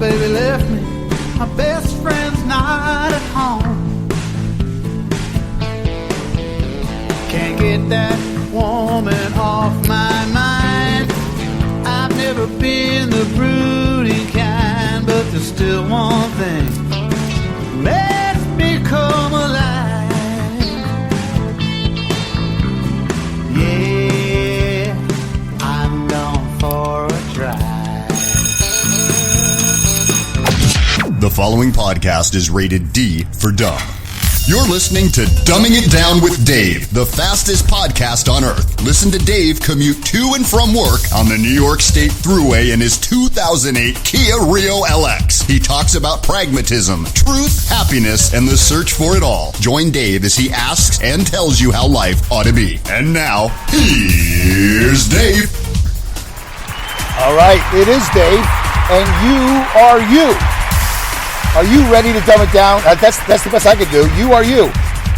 baby left me. My best friend's not at home. Can't get that woman off my mind. I've never been the broody kind, but there's still one thing makes me come alive. Yeah, I'm gone for a drive. The following podcast is rated D for dumb. You're listening to Dumbing It Down with Dave, the fastest podcast on earth. Listen to Dave commute to and from work on the New York State Thruway in his 2008 Kia Rio LX. He talks about pragmatism, truth, happiness, and the search for it all. Join Dave as he asks and tells you how life ought to be. And now, here's Dave. All right, it is Dave, and you are you. Are you ready to dumb it down? That's the best I could do. You are you.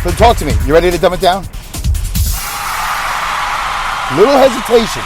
So talk to me. You ready to dumb it down? Little hesitation.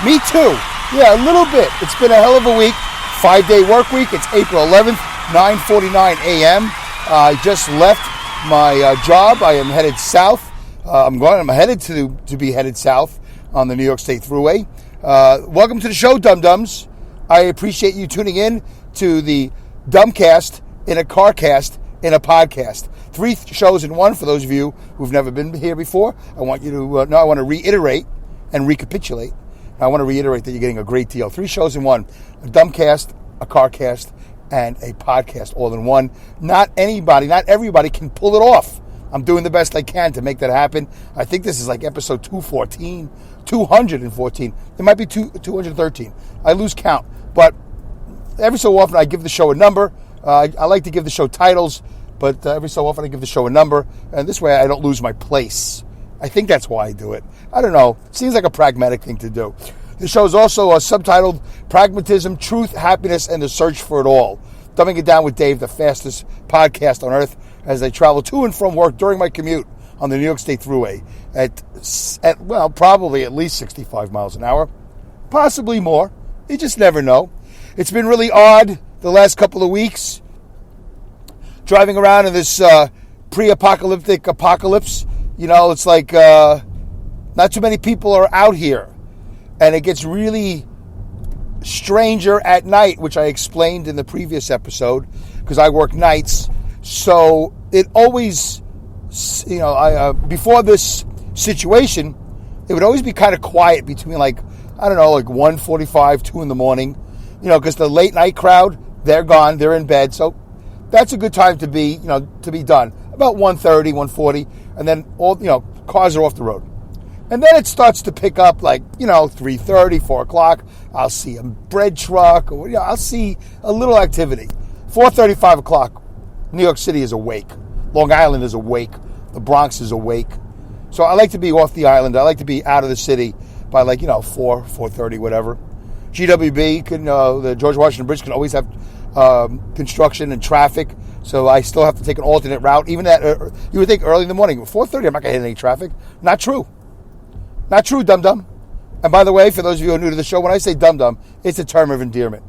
Me too. Yeah, a little bit. It's been a hell of a week. 5-day work week. It's April 11th, 9:49 a.m. I just left my job. I am headed south. I'm headed to be headed south on the New York State Thruway. Welcome to the show, Dum Dums. I appreciate you tuning in to the Dumbcast in a Carcast in a podcast. 3 shows in one for those of you who've never been here before. I want you to I want to reiterate and recapitulate. I want to reiterate that you're getting a great deal. 3 shows in one: a Dumbcast, a Carcast, and a podcast all in one. Not everybody can pull it off. I'm doing the best I can to make that happen. I think this is like episode 214. It might be 213. I lose count, but every so often I give the show a number. I like to give the show titles, but every so often I give the show a number, and this way I don't lose my place. I think that's why I do it. I don't know. It seems like a pragmatic thing to do. The show is also subtitled Pragmatism, Truth, Happiness, and the Search for It All. Dumbing It Down with Dave, the fastest podcast on earth, as I travel to and from work during my commute on the New York State Thruway at probably at least 65 miles an hour, possibly more. You just never know. It's been really odd the last couple of weeks, driving around in this pre-apocalyptic apocalypse. You know, it's like not too many people are out here. And it gets really stranger at night, which I explained in the previous episode, because I work nights. So it always, before this situation, it would always be kind of quiet between like 1:45, 2 in the morning. Because the late night crowd, they're gone, they're in bed. So that's a good time to be done. About 1:30, 1:40, and then all, cars are off the road. And then it starts to pick up 3:30, 4 o'clock. I'll see a bread truck, or I'll see a little activity. 4:30, 5 o'clock, New York City is awake. Long Island is awake. The Bronx is awake. So I like to be off the island. I like to be out of the city by 4:30, whatever. GWB the George Washington Bridge can always have construction and traffic, so I still have to take an alternate route. Even that you would think early in the morning, 4:30, I'm not going to hit any traffic. Not true, Dum Dum. And by the way, for those of you who are new to the show, when I say Dum Dum, it's a term of endearment.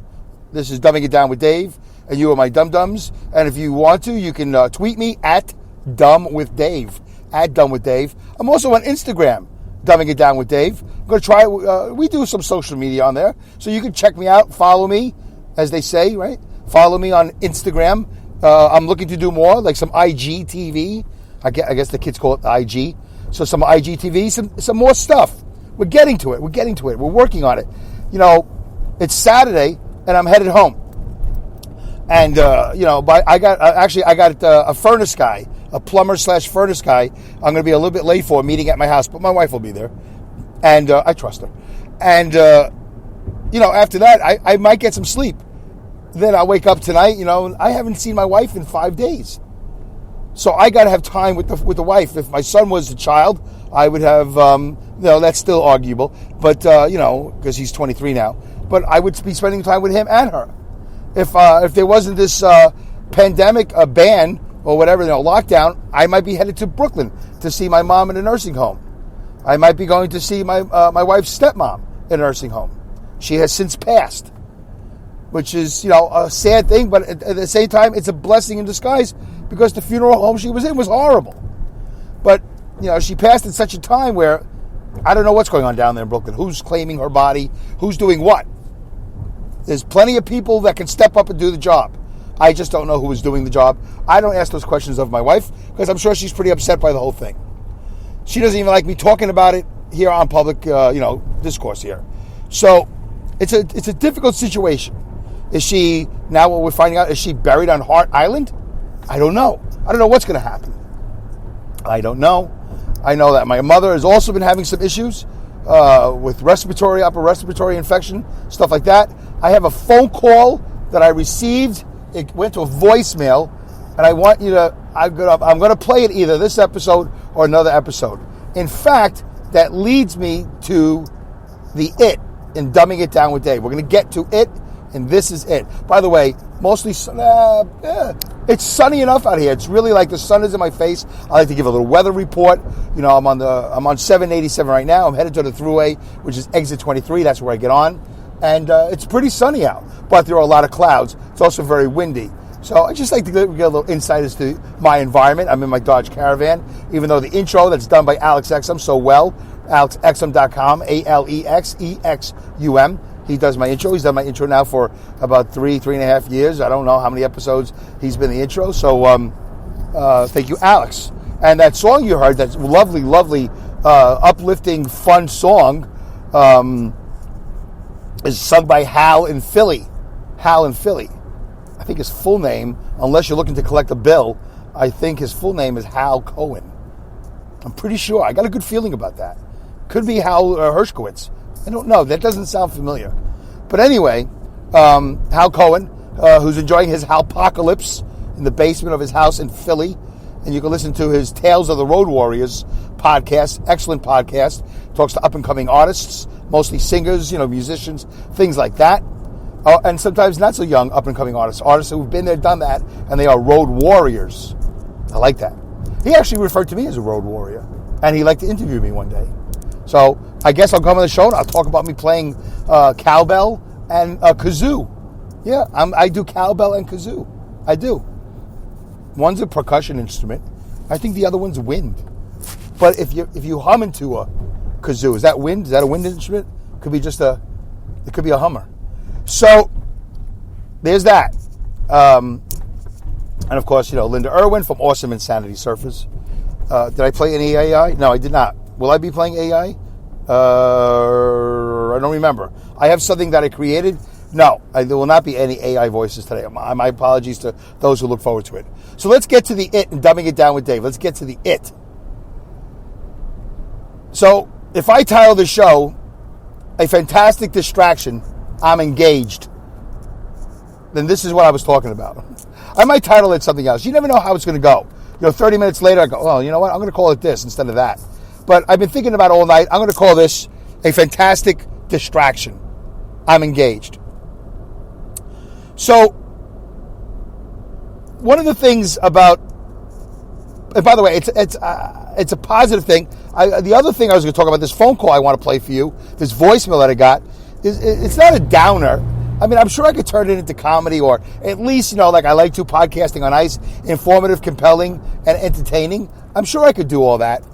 This is Dumbing It Down with Dave, and you are my Dum Dums. And if you want to, you can tweet me at Dumb with Dave. I'm also on Instagram, Dumbing It Down with Dave. I'm going to try, we do some social media on there, so you can check me out, follow me, as they say, right? Follow me on Instagram. I'm looking to do more, like some IGTV. I guess the kids call it IG. So some IGTV, some more stuff. We're getting to it. We're working on it. It's Saturday, and I'm headed home. And, I got a furnace guy, a plumber / furnace guy. I'm going to be a little bit late for a meeting at my house, but my wife will be there. And I trust her. And, after that, I might get some sleep. Then I'll wake up tonight, I haven't seen my wife in 5 days. So I got to have time with the wife. If my son was a child, I would have, that's still arguable. But, because he's 23 now. But I would be spending time with him and her. If there wasn't this pandemic, a ban, or whatever, lockdown, I might be headed to Brooklyn to see my mom in a nursing home. I might be going to see my wife's stepmom in a nursing home. She has since passed. which is, a sad thing, but at the same time, it's a blessing in disguise because the funeral home she was in was horrible. But, she passed at such a time where I don't know what's going on down there in Brooklyn. Who's claiming her body? Who's doing what? There's plenty of people that can step up and do the job. I just don't know who is doing the job. I don't ask those questions of my wife because I'm sure she's pretty upset by the whole thing. She doesn't even like me talking about it here on public, discourse here. So it's a difficult situation. Is she, now what we're finding out, is she buried on Hart Island? I don't know. I don't know what's going to happen. I don't know. I know that my mother has also been having some issues with upper respiratory infection, stuff like that. I have a phone call that I received. It went to a voicemail, and I want you to, I'm going to play it either this episode or another episode. In fact, that leads me to the It in Dumbing It Down with Dave. We're going to get to it, and this is it. By the way, mostly, it's sunny enough out here. It's really like the sun is in my face. I like to give a little weather report. I'm on 787 right now. I'm headed to the thruway, which is exit 23. That's where I get on. And it's pretty sunny out, but there are a lot of clouds. It's also very windy. So I just like to get a little insight as to my environment. I'm in my Dodge Caravan, even though the intro that's done by Alex Exum so well, alexexum.com, ALEXEXUM. He does my intro. He's done my intro now for about 3.5 years. I don't know how many episodes he's been the intro. So thank you, Alex. And that song you heard, that lovely, lovely, uplifting, fun song, is sung by Hal in Philly. Hal in Philly. I think his full name, unless you're looking to collect a bill, I think his full name is Hal Cohen. I'm pretty sure. I got a good feeling about that. Could be Hal Hershkowitz. I don't know. That doesn't sound familiar. But anyway, Hal Cohen, who's enjoying his Halpocalypse in the basement of his house in Philly. And you can listen to his Tales of the Road Warriors podcast. Excellent podcast. Talks to up-and-coming artists, mostly singers, musicians, things like that. And sometimes not so young up-and-coming artists who've been there, done that, and they are road warriors. I like that. He actually referred to me as a road warrior, and he'd like to interview me one day. So I guess I'll come on the show and I'll talk about me playing cowbell and kazoo. Yeah, I do cowbell and kazoo. I do. One's a percussion instrument. I think the other one's wind. But if you hum into a kazoo, is that wind? Is that a wind instrument? It could be a hummer. So there's that. And of course, Linda Irwin from Awesome Insanity Surfers. Did I play any AI? No, I did not. Will I be playing AI? I don't remember. I have something that I created. No, there will not be any AI voices today. My apologies to those who look forward to it. So let's get to the It and Dumbing It Down with Dave. Let's get to the It. So if I title the show, A Fantastic Distraction, I'm Engaged, then this is what I was talking about. I might title it something else. You never know how it's going to go. 30 minutes later, I go, oh, you know what? I'm going to call it this instead of that. But I've been thinking about it all night. I'm going to call this A Fantastic Distraction. I'm Engaged. So, one of the things about, and by the way, it's a positive thing. The other thing I was going to talk about, this phone call I want to play for you, this voicemail that I got, it's not a downer. I mean, I'm sure I could turn it into comedy, or at least, like I like to, podcasting on ice, informative, compelling, and entertaining. I'm sure I could do all that.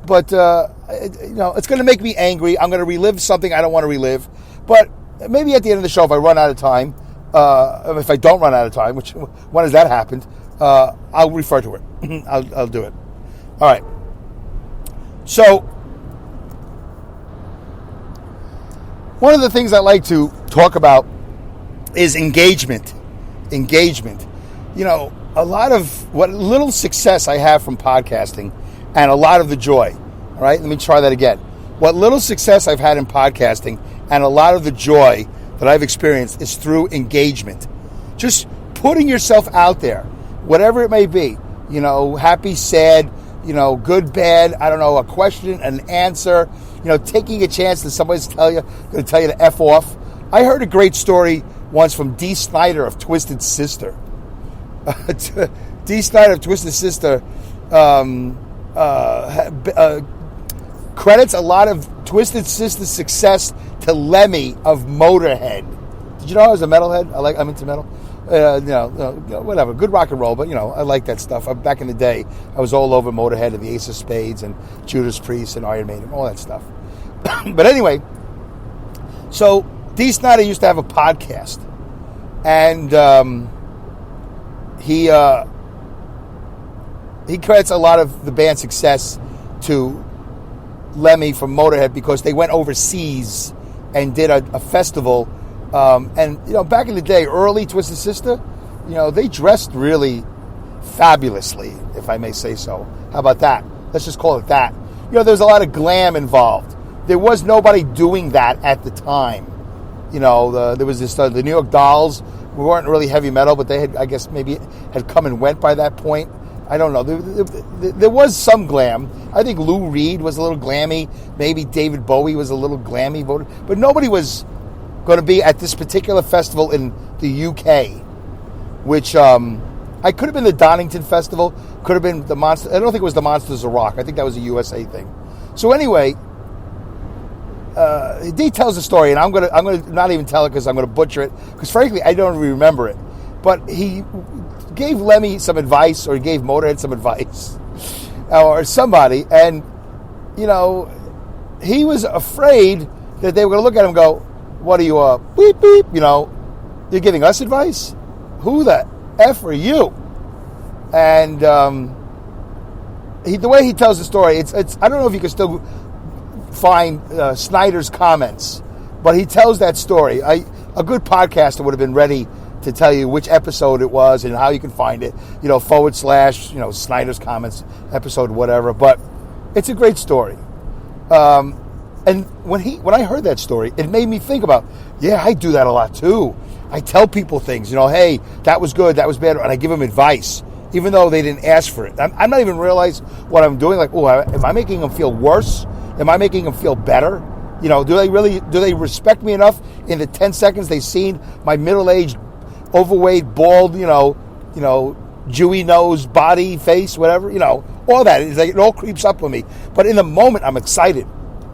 But, it's going to make me angry. I'm going to relive something I don't want to relive. But maybe at the end of the show, if I run out of time, if I don't run out of time, which, when has that happened, I'll refer to it. I'll do it. All right. So, one of the things I like to talk about is engagement. Engagement. A lot of what little success I have from podcasting and a lot of the joy. All right, let me try that again. What little success I've had in podcasting and a lot of the joy that I've experienced is through engagement. Just putting yourself out there, whatever it may be. Happy, sad, good, bad, I don't know, a question, an answer, taking a chance that somebody's going to tell you to F off. I heard a great story once from Dee Snider of Twisted Sister. Dee Snider of Twisted Sister credits a lot of Twisted Sister's success to Lemmy of Motorhead. Did you know I was a metalhead? I'm into metal. Whatever, good rock and roll, but I like that stuff. Back in the day, I was all over Motorhead and the Ace of Spades and Judas Priest and Iron Maiden, all that stuff. But anyway, so Dee Snider used to have a podcast, and he credits a lot of the band's success to Lemmy from Motorhead because they went overseas and did a festival. And back in the day, early Twisted Sister, they dressed really fabulously, if I may say so. How about that? Let's just call it that. There was a lot of glam involved. There was nobody doing that at the time. There was this the New York Dolls. We weren't really heavy metal, but they had, I guess, maybe had come and went by that point. I don't know. There was some glam. I think Lou Reed was a little glammy. Maybe David Bowie was a little glammy. But nobody was going to be at this particular festival in the UK, which I could have been the Donington Festival, could have been the Monster. I don't think it was the Monsters of Rock. I think that was a USA thing. So anyway, Dee tells the story, and I'm gonna not even tell it because I'm gonna butcher it. Because frankly, I don't remember it. But he gave Lemmy some advice, or he gave Motorhead some advice, or somebody, and he was afraid that they were gonna look at him and go, "What are you, beep beep? You're giving us advice? Who the F are you?" And the way he tells the story, it's I don't know if you can still find Snider's comments, but he tells that story. A good podcaster would have been ready to tell you which episode it was and how you can find it, / Snider's comments episode, whatever. But it's a great story. And when I heard that story, it made me think about, I do that a lot too. I tell people things, hey, that was good, that was bad, and I give them advice, even though they didn't ask for it. I'm not even realize what I'm doing. Like, am I making them feel worse? Am I making them feel better? Do they respect me enough in the 10 seconds they've seen my middle-aged, overweight, bald, Jewy nose, body, face, whatever, all that. It's like it all creeps up on me. But in the moment, I'm excited.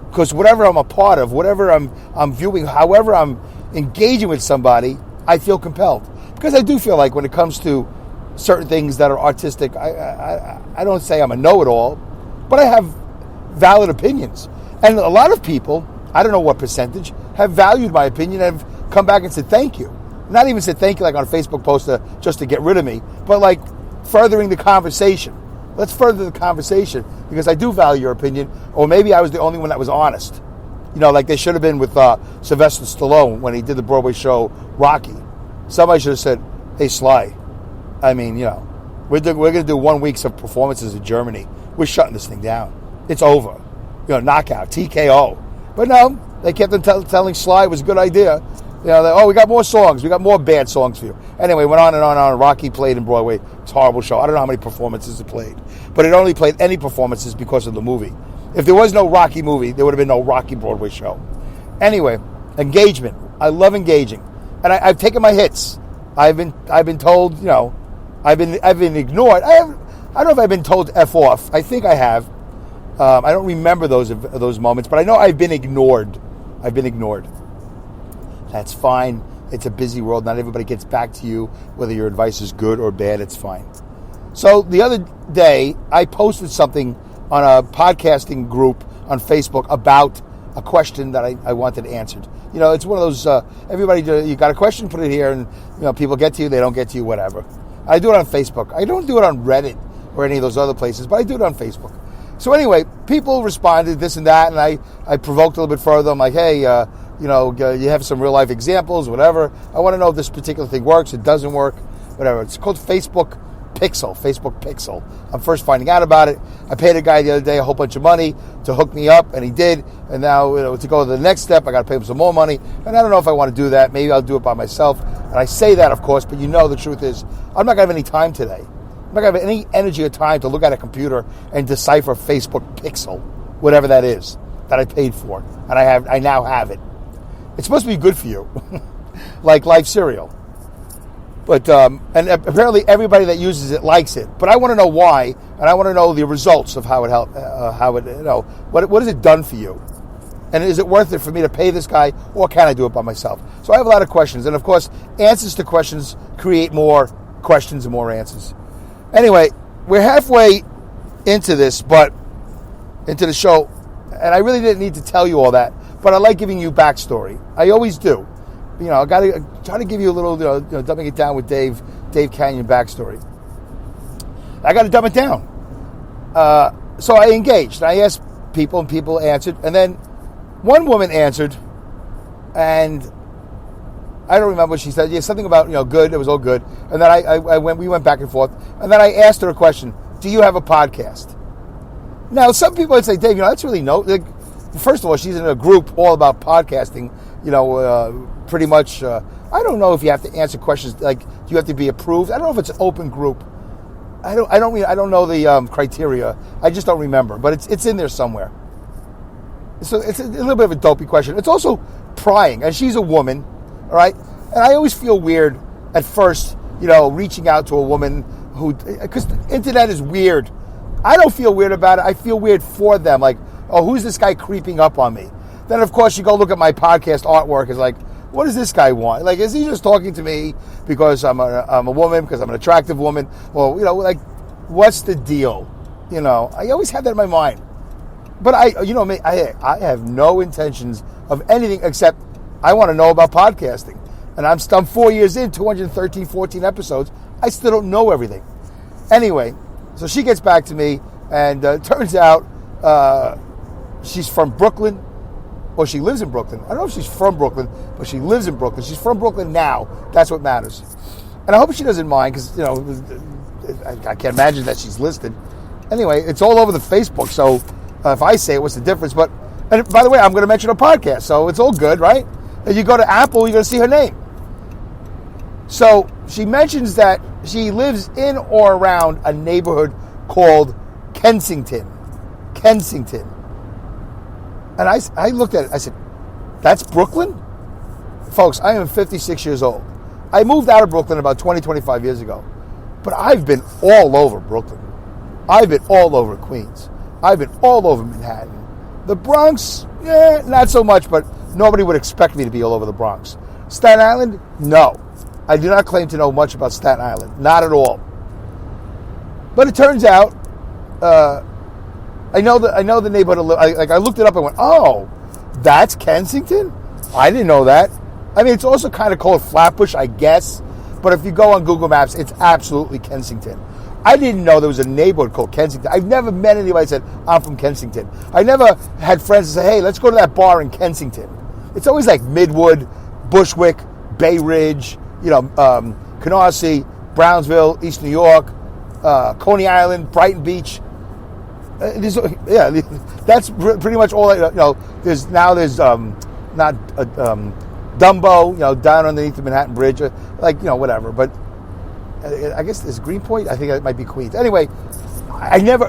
Because whatever I'm a part of, whatever I'm viewing, however I'm engaging with somebody, I feel compelled. Because I do feel like when it comes to certain things that are artistic, I don't say I'm a know-it-all, but I have valid opinions. And a lot of people, I don't know what percentage, have valued my opinion and have come back and said thank you. Not even said thank you like on a Facebook post just to get rid of me, but like furthering the conversation. Let's further the conversation because I do value your opinion, or maybe I was the only one that was honest. Like they should have been with Sylvester Stallone when he did the Broadway show Rocky. Somebody should have said, "Hey, Sly, I mean, we're going to do 1 week of performances in Germany. We're shutting this thing down. It's over. Knockout, TKO." But no, they kept on telling Sly it was a good idea. We got more songs. We got more bad songs for you. Anyway, went on and on and on. Rocky played in Broadway. It's a horrible show. I don't know how many performances it played. But it only played any performances because of the movie. If there was no Rocky movie, there would have been no Rocky Broadway show. Anyway, engagement. I love engaging. And I've taken my hits. I've been told, I've been ignored. I don't know if I've been told to F off. I think I have. I don't remember those moments, but I know I've been ignored. I've been ignored. That's fine. It's a busy world. Not everybody gets back to you, whether your advice is good or bad. It's fine. So the other day, I posted something on a podcasting group on Facebook about a question that I wanted answered. It's one of those, everybody, you got a question, put it here, and people get to you, they don't get to you, whatever. I do it on Facebook. I don't do it on Reddit or any of those other places, but I do it on Facebook. So anyway, people responded, this and that, and I provoked a little bit further. I'm like, hey, you have some real life examples, whatever. I want to know if this particular thing works, it doesn't work, whatever. It's called Facebook Pixel. I'm first finding out about it. I paid a guy the other day a whole bunch of money to hook me up, and he did. And now, to go to the next step, I got to pay him some more money. And I don't know if I want to do that. Maybe I'll do it by myself. And I say that, of course, but the truth is, I'm not going to have any time today. I'm not going to have any energy or time to look at a computer and decipher Facebook Pixel, whatever that is, that I paid for. And I now have it. It's supposed to be good for you, like Life Cereal. But and apparently everybody that uses it likes it. But I want to know why, and I want to know the results of how it helped. What has it done for you? And is it worth it for me to pay this guy, or can I do it by myself? So I have a lot of questions. And, of course, answers to questions create more questions and more answers. Anyway, we're halfway into this, but into the show, and I really didn't need to tell you all that, but I like giving you backstory. I always do. I got to try to give you a little, dumbing it down with Dave Canyon backstory. I got to dumb it down. So I engaged. I asked people, and people answered. And then one woman answered, and I don't remember what she said. Yeah, something about, good. It was all good. And then we went back and forth. And then I asked her a question. Do you have a podcast? Now, some people would say, Dave, that's really first of all, she's in a group all about podcasting, pretty much. I don't know if you have to answer questions like, do you have to be approved? I don't know if it's an open group. I don't know the criteria. I just don't remember, but it's in there somewhere. So it's a little bit of a dopey question. It's also prying, and she's a woman, all right? And I always feel weird at first, reaching out to a woman because the internet is weird. I don't feel weird about it. I feel weird for them. Like, oh, who's this guy creeping up on me? Then, of course, you go look at my podcast artwork. It's like, what does this guy want? Like, is he just talking to me because I'm a woman, because I'm an attractive woman? Well, what's the deal? I always have that in my mind. But I have no intentions of anything except I want to know about podcasting. And I'm 4 years in, 213, 14 episodes. I still don't know everything. Anyway, so she gets back to me, and turns out she's from Brooklyn. Or she lives in Brooklyn. I don't know if she's from Brooklyn, but she lives in Brooklyn. She's from Brooklyn now. That's what matters. And I hope she doesn't mind, because, I can't imagine that she's listed. Anyway, it's all over the Facebook, so if I say it, what's the difference? And by the way, I'm going to mention her podcast, so it's all good, right? If you go to Apple, you're going to see her name. So she mentions that she lives in or around a neighborhood called Kensington. And I looked at it. I said, that's Brooklyn? Folks, I am 56 years old. I moved out of Brooklyn about 25 years ago. But I've been all over Brooklyn. I've been all over Queens. I've been all over Manhattan. The Bronx, not so much, but nobody would expect me to be all over the Bronx. Staten Island? No. I do not claim to know much about Staten Island. Not at all. But it turns out, I know the neighborhood. I looked it up and went, oh, that's Kensington? I didn't know that. I mean, it's also kind of called Flatbush, I guess. But if you go on Google Maps, it's absolutely Kensington. I didn't know there was a neighborhood called Kensington. I've never met anybody that said, I'm from Kensington. I never had friends that say, hey, let's go to that bar in Kensington. It's always like Midwood, Bushwick, Bay Ridge, Canarsie, Brownsville, East New York, Coney Island, Brighton Beach. That's pretty much all. There's not Dumbo, down underneath the Manhattan Bridge, whatever. But I guess there's Greenpoint. I think it might be Queens. Anyway, I never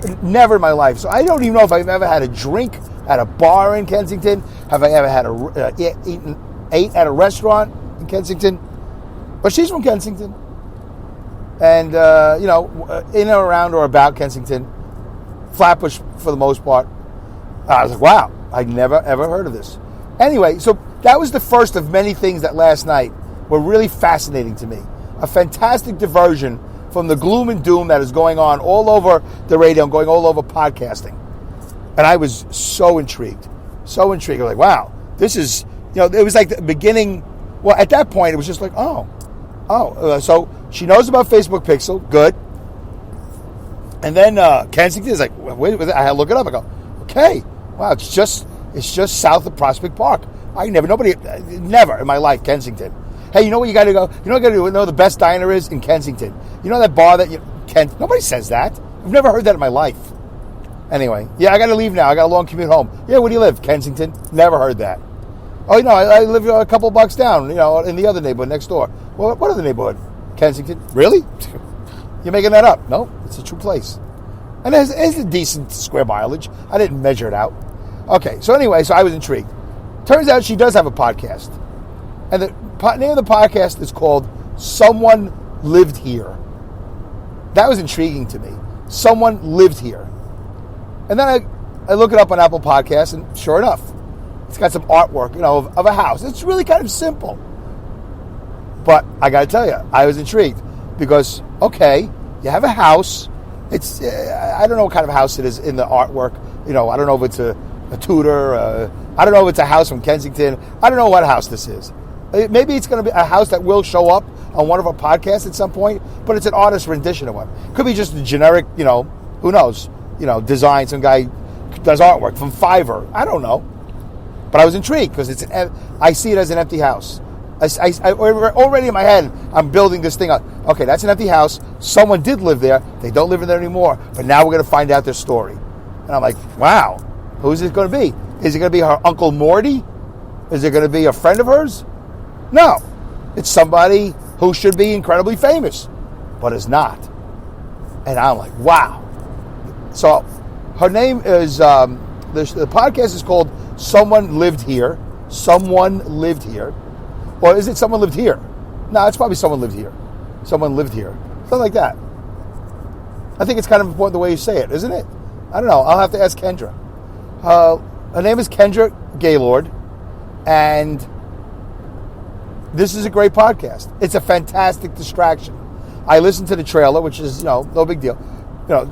in my life. So I don't even know if I've ever had a drink at a bar in Kensington. Have I ever had ate at a restaurant in Kensington? But she's from Kensington, and in or around or about Kensington. Flatbush for the most part. I was like, wow, I never ever heard of this. Anyway, so that was the first of many things that last night were really fascinating to me. A fantastic diversion from the gloom and doom that is going on all over the radio and going all over podcasting. And I was so intrigued. I was like, wow, this is, it was like the beginning. Well, at that point, it was just like, so she knows about Facebook Pixel. Good. And then Kensington is like, wait, I had to look it up. I go, okay, wow, it's just south of Prospect Park. Never in my life, Kensington. Hey, you know what you got to go? You know what you got to do? You know the best diner is in Kensington. You know that bar that nobody says that. I've never heard that in my life. Anyway, I got to leave now. I got a long commute home. Yeah, where do you live? Kensington. Never heard that. Oh, I live a couple blocks down. In the other neighborhood next door. Well, what other neighborhood? Kensington. Really? You're making that up. No, it's a true place. And it's a decent square mileage. I didn't measure it out. Okay, so anyway, I was intrigued. Turns out she does have a podcast. And the name of the podcast is called Someone Lived Here. That was intriguing to me. Someone lived here. And then I look it up on Apple Podcasts, and sure enough, It's got some artwork, of a house. It's really kind of simple. But I got to tell you, I was intrigued because, okay, you have a house. It's I don't know what kind of house it is in the artwork. I don't know if it's a Tudor. I don't know if it's a house from Kensington. I don't know what house this is. Maybe it's going to be a house that will show up on one of our podcasts at some point, but it's an artist rendition of one. Could be just a generic, who knows, design. Some guy does artwork from Fiverr. I don't know. But I was intrigued because I see it as an empty house. I already in my head, I'm building this thing up. Okay, that's an empty house. Someone did live there. They don't live in there anymore. But now we're going to find out their story. And I'm like, wow, who's it going to be? Is it going to be her Uncle Morty? Is it going to be a friend of hers? No. It's somebody who should be incredibly famous, but is not. And I'm like, wow. So her name is, the podcast is called Someone Lived Here. Someone Lived Here. Or is it Someone Lived Here? No, it's probably Someone Lived Here. Someone Lived Here. Something like that. I think it's kind of important the way you say it, isn't it? I don't know. I'll have to ask Kendra. Her name is Kendra Gaylord. And this is a great podcast. It's a fantastic distraction. I listened to the trailer, which is, no big deal.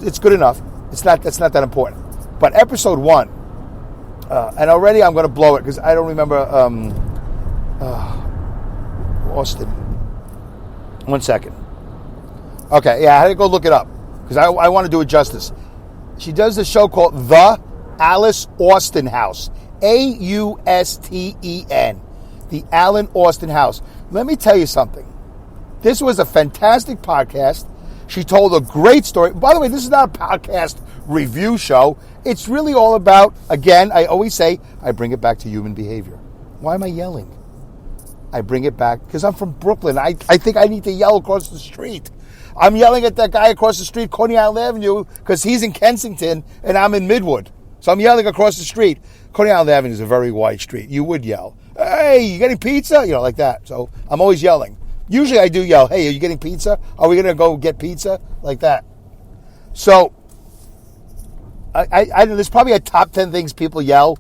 It's good enough. That's not that important. But episode 1, and already I'm going to blow it because I don't remember Austin. 1 second. Okay, yeah, I had to go look it up because I want to do it justice. She does a show called The Alice Austin House. AUSTEN. The Alan Austin House. Let me tell you something. This was a fantastic podcast. She told a great story. By the way, this is not a podcast review show. It's really all about, again, I always say, I bring it back to human behavior. Why am I yelling? I bring it back because I'm from Brooklyn. I think I need to yell across the street. I'm yelling at that guy across the street, Coney Island Avenue, because he's in Kensington and I'm in Midwood. So I'm yelling across the street. Coney Island Avenue is a very wide street. You would yell, hey, you getting pizza? Like that. So I'm always yelling. Usually I do yell, hey, are you getting pizza? Are we going to go get pizza? Like that. So I there's probably a top 10 things people yell.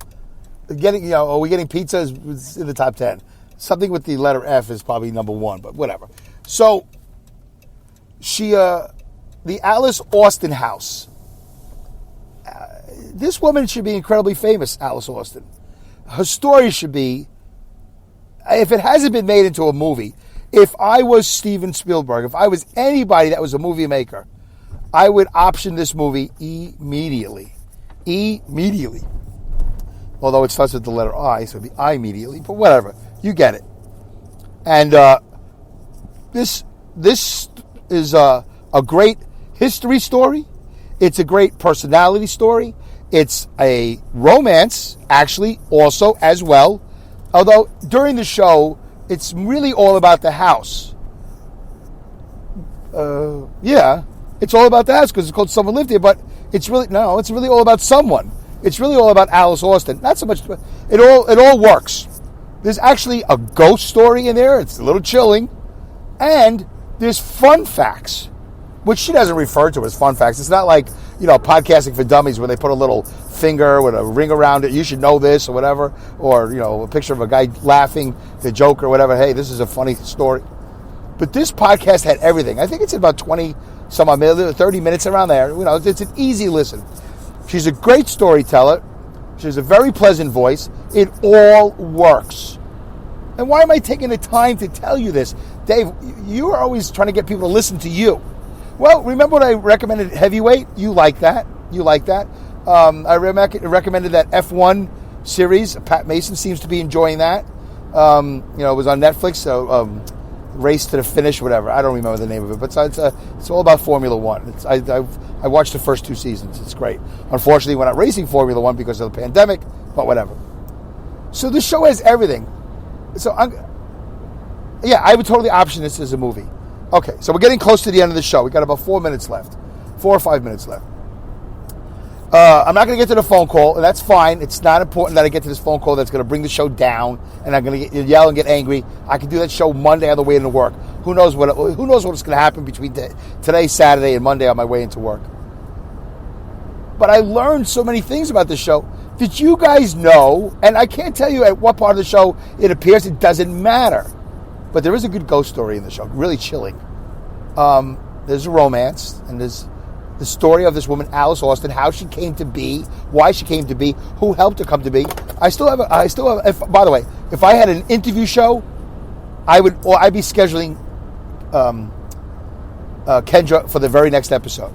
Are we getting pizza is in the top 10. Something with the letter F is probably number 1, but whatever. So she, the Alice Austin House. This woman should be incredibly famous, Alice Austin. Her story should be, if it hasn't been made into a movie, if I was Steven Spielberg, if I was anybody that was a movie maker, I would option this movie immediately. Immediately. Although it starts with the letter I, so it'd be I immediately, but whatever. You get it. And this is a great history story. It's a great personality story. It's a romance, actually, also as well. Although during the show, it's really all about the house. Yeah, it's all about the house because it's called Someone Lived Here. But it's really all about someone. It's really all about Alice Austin. Not so much. It all works. There's actually a ghost story in there. It's a little chilling, and there's fun facts, which she doesn't refer to as fun facts. It's not like, podcasting for dummies where they put a little finger with a ring around it. You should know this or whatever. Or, a picture of a guy laughing, the joke or whatever. Hey, this is a funny story. But this podcast had everything. I think it's about 20 some odd minutes, 30 minutes around there. It's an easy listen. She's a great storyteller. She has a very pleasant voice. It all works. And why am I taking the time to tell you this? Dave, you are always trying to get people to listen to you. Well, remember when I recommended Heavyweight? You like that. I recommended that F1 series. Pat Mason seems to be enjoying that. It was on Netflix, so Race to the Finish, whatever. I don't remember the name of it, but it's all about Formula One. I watched the first 2 seasons. It's great. Unfortunately, we're not racing Formula One because of the pandemic, but whatever. So this show has everything. So I would totally option this as a movie. Okay, so we're getting close to the end of the show. We got about 4 minutes left. 4 or 5 minutes left. I'm not going to get to the phone call, and that's fine. It's not important that I get to this phone call that's going to bring the show down, and I'm going to yell and get angry. I can do that show Monday on the way into work. Who knows what's going to happen between today, Saturday, and Monday on my way into work. But I learned so many things about this show. Did you guys know, and I can't tell you at what part of the show it appears, it doesn't matter, but there is a good ghost story in the show, really chilling. There's a romance, and there's the story of this woman, Alice Austin, how she came to be, why she came to be, who helped her come to be. By the way, if I had an interview show, I'd be scheduling Kendra for the very next episode.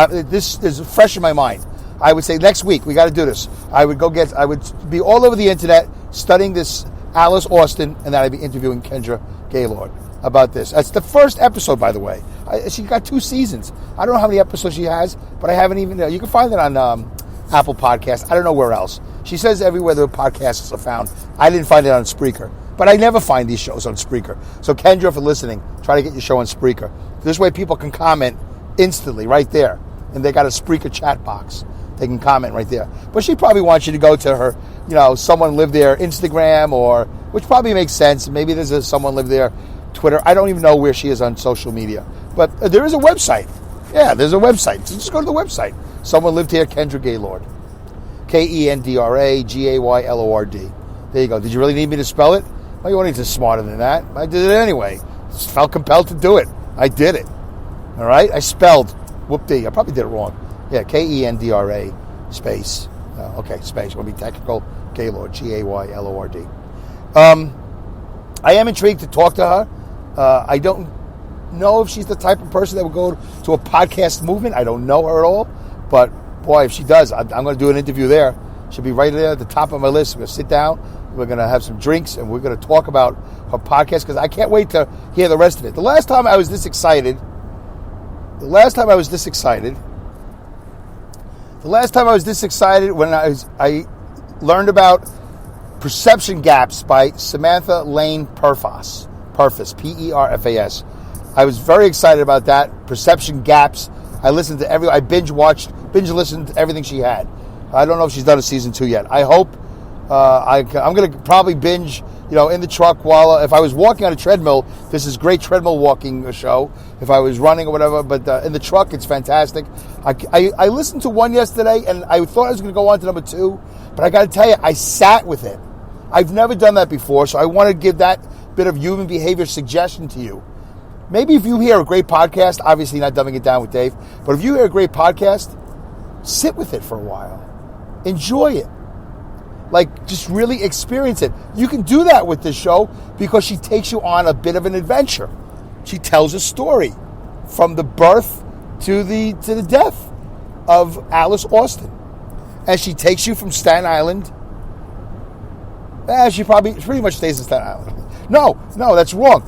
This is fresh in my mind. I would say next week we got to do this. I would be all over the internet studying this Alice Austin, and then I'd be interviewing Kendra Gaylord about this. That's the first episode, by the way. She got 2 seasons. I don't know how many episodes she has, but I haven't even. You can find it on Apple Podcasts. I don't know where else. She says everywhere the podcasts are found. I didn't find it on Spreaker, but I never find these shows on Spreaker. So Kendra, if you're listening, try to get your show on Spreaker. This way, people can comment instantly right there, and they got a Spreaker chat box. They can comment right there. But she probably wants you to go to her, someone lived there, Instagram, which probably makes sense. Maybe there's someone lived there, Twitter. I don't even know where she is on social media. But there is a website. Yeah, there's a website. So just go to the website. Someone lived here, Kendra Gaylord. KendraGaylord. There you go. Did you really need me to spell it? Well, you wanted to smarter than that. I did it anyway. Just felt compelled to do it. I did it. All right? I spelled whoop-dee. I probably did it wrong. Yeah, Kendra space. Space. We'll be technical. Gaylord, Gaylord. I am intrigued to talk to her. I don't know if she's the type of person that would go to a podcast movement. I don't know her at all. But, boy, if she does, I'm going to do an interview there. She'll be right there at the top of my list. We're going to sit down. We're going to have some drinks, and we're going to talk about her podcast because I can't wait to hear the rest of it. The last time I was this excited when I learned about Perception Gaps by Samantha Lane Perfas, P-E-R-F-A-S. I was very excited about that. Perception Gaps. I listened to I binge listened to everything she had. I don't know if she's done a season 2 yet. I hope. I'm going to probably binge, in the truck if I was walking on a treadmill. This is great treadmill walking show. If I was running or whatever, but in the truck, it's fantastic. I listened to one yesterday, and I thought I was going to go on to number 2, but I got to tell you, I sat with it. I've never done that before, so I want to give that bit of human behavior suggestion to you. Maybe if you hear a great podcast, obviously not dumbing it down with Dave, but if you hear a great podcast, sit with it for a while. Enjoy it. Just really experience it. You can do that with this show because she takes you on a bit of an adventure. She tells a story from the birth to the death of Alice Austin. And she takes you from Staten Island. She pretty much stays in Staten Island. No, that's wrong.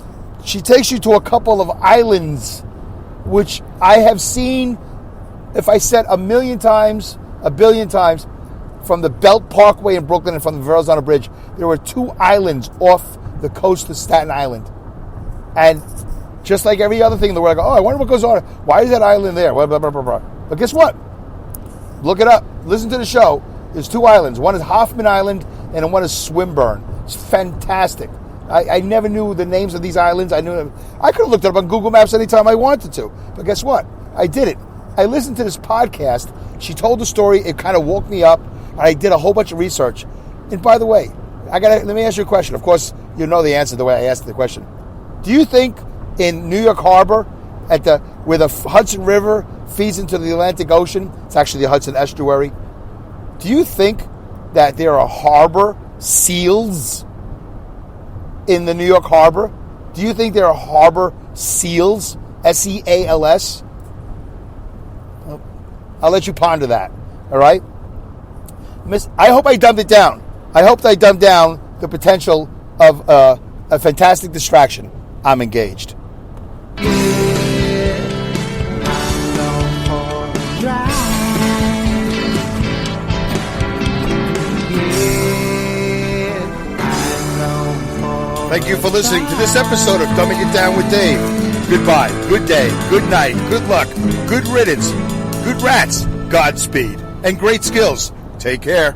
She takes you to a couple of islands, which I have seen, if I said a billion times, from the Belt Parkway in Brooklyn and from the Verrazano Bridge, there were 2 islands off the coast of Staten Island. And just like every other thing in the world, I go, I wonder what goes on. Why is that island there? Blah, blah, blah, blah, blah. But guess what? Look it up. Listen to the show. There's 2 islands. One is Hoffman Island and one is Swinburne. It's fantastic. I never knew the names of these islands. I could have looked it up on Google Maps anytime I wanted to. But guess what? I did it. I listened to this podcast. She told the story. It kind of woke me up. I did a whole bunch of research. And by the way, let me ask you a question. Of course, you know the answer the way I asked the question. Do you think in New York Harbor, where the Hudson River feeds into the Atlantic Ocean, it's actually the Hudson Estuary, do you think that there are harbor seals in the New York Harbor? Do you think there are harbor seals, S-E-A-L-S? I'll let you ponder that, all right? I hope I dumbed it down. I hope I dumbed down the potential of a fantastic distraction. I'm engaged. Thank you for listening to this episode of Dumbing It Down with Dave. Goodbye, good day, good night, good luck, good riddance, good rats, Godspeed, and great skills. Take care.